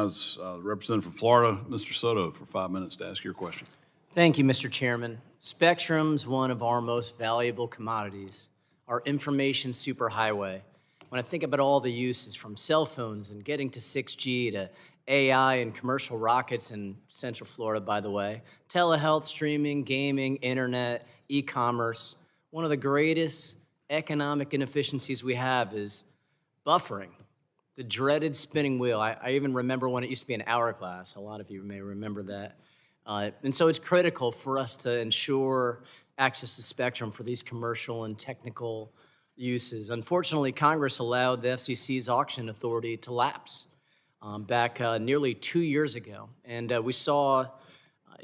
recognize the representative from Florida, Mr. Soto, for 5 minutes to ask your question. Thank you, Mr. Chairman. Spectrum's one of our most valuable commodities, our information superhighway. When I think about all the uses from cell phones and getting to 6G to AI and commercial rockets in Central Florida, by the way, telehealth, streaming, gaming, internet, e-commerce, one of the greatest economic inefficiencies we have is buffering, the dreaded spinning wheel. I even remember when it used to be an hourglass. A lot of you may remember that. And so it's critical for us to ensure access to spectrum for these commercial and technical uses. Unfortunately, Congress allowed the FCC's auction authority to lapse back nearly 2 years ago. And we saw,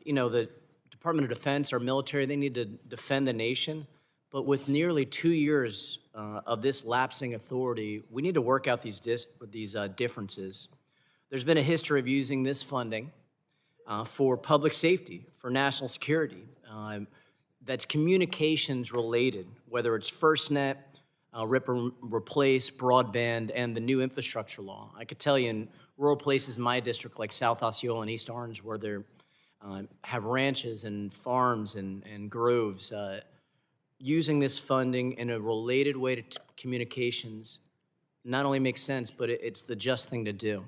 the Department of Defense, our military, they need to defend the nation. But with nearly 2 years of this lapsing authority, we need to work out these differences. There's been a history of using this funding for public safety, for national security, that's communications related, whether it's FirstNet, rip and replace, broadband, and the new infrastructure law. I could tell you in rural places in my district, like South Osceola and East Orange, where they have ranches and farms and groves, using this funding in a related way to communications not only makes sense, but it's the just thing to do.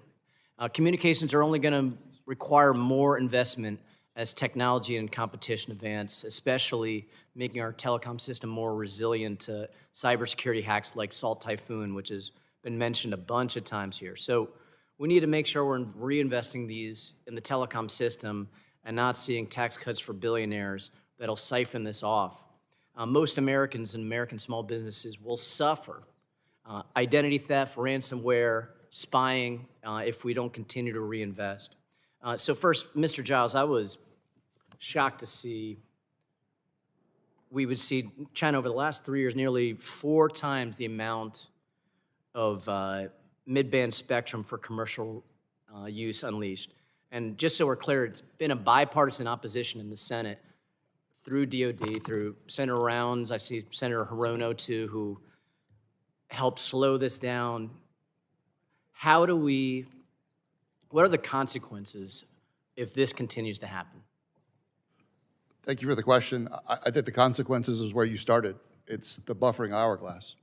Communications are only going to require more investment as technology and competition advance, especially making our telecom system more resilient to cybersecurity hacks like Salt Typhoon, which has been mentioned a bunch of times here. So we need to make sure we're reinvesting these in the telecom system and not seeing tax cuts for billionaires that'll siphon this off. Most Americans and American small businesses will suffer identity theft, ransomware, spying, if we don't continue to reinvest. So first, Mr. Giles, I was shocked to see we would see China over the last 3 years nearly 4 times the amount of mid-band spectrum for commercial use unleashed. And just so we're clear, it's been a bipartisan opposition in the Senate through DOD, through Senator Rounds. I see Senator Hirono, too, who helped slow this down. What are the consequences if this continues to happen? Thank you for the question. I think the consequences is where you started. It's the buffering hourglass.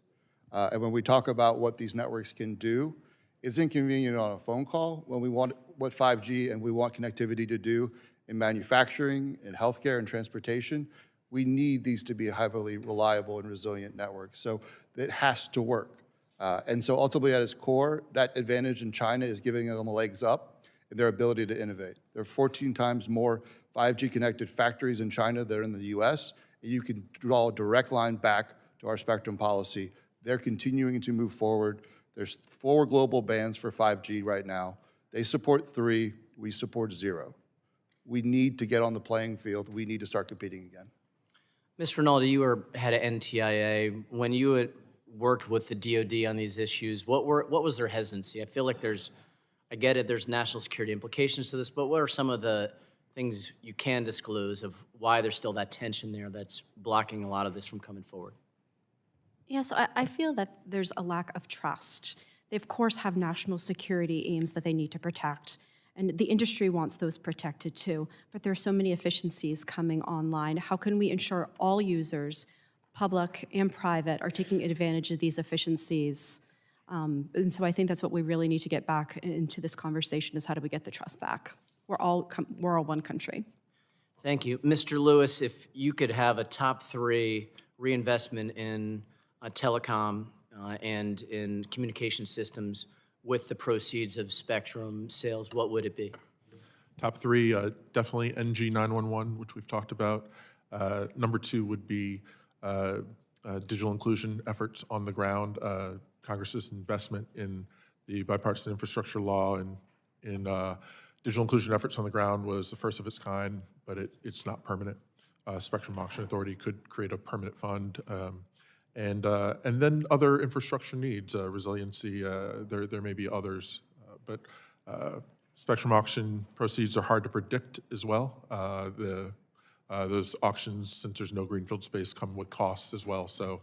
And when we talk about what these networks can do, it's inconvenient on a phone call. When we want what 5G and we want connectivity to do in manufacturing, in healthcare, and transportation, we need these to be heavily reliable and resilient networks. So it has to work. And so ultimately at its core, that advantage in China is giving them a legs up in their ability to innovate. There are 14 times more 5G connected factories in China than in the US. You can draw a direct line back to our spectrum policy. They're continuing to move forward. There's 4 global bands for 5G right now. They support 3, we support 0. We need to get on the playing field. We need to start competing again. Ms. Rinaldi, you were head of NTIA. When you had worked with the DOD on these issues, what was their hesitancy? I feel like I get it, there's national security implications to this, but what are some of the things you can disclose of why there's still that tension there that's blocking a lot of this from coming forward? Yes, I feel that there's a lack of trust. They, of course, have national security aims that they need to protect, and the industry wants those protected too, but there are so many efficiencies coming online. How can we ensure all users, public and private, are taking advantage of these efficiencies? And so I think that's what we really need to get back into this conversation, is how do we get the trust back? We're all one country. Thank you. Mr. Lewis, if you could have a top 3 reinvestment in telecom and in communication systems with the proceeds of spectrum sales, what would it be? Top 3, definitely NG 911, which we've talked about. Number 2 would be digital inclusion efforts on the ground. Congress's investment in the bipartisan infrastructure law and in digital inclusion efforts on the ground was the first of its kind, but it's not permanent. Spectrum Auction Authority could create a permanent fund. And then other infrastructure needs, resiliency, there may be others, but spectrum auction proceeds are hard to predict as well. Those auctions, since there's no greenfield space, come with costs as well, so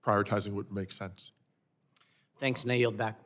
prioritizing would make sense. Thanks, and I yield back.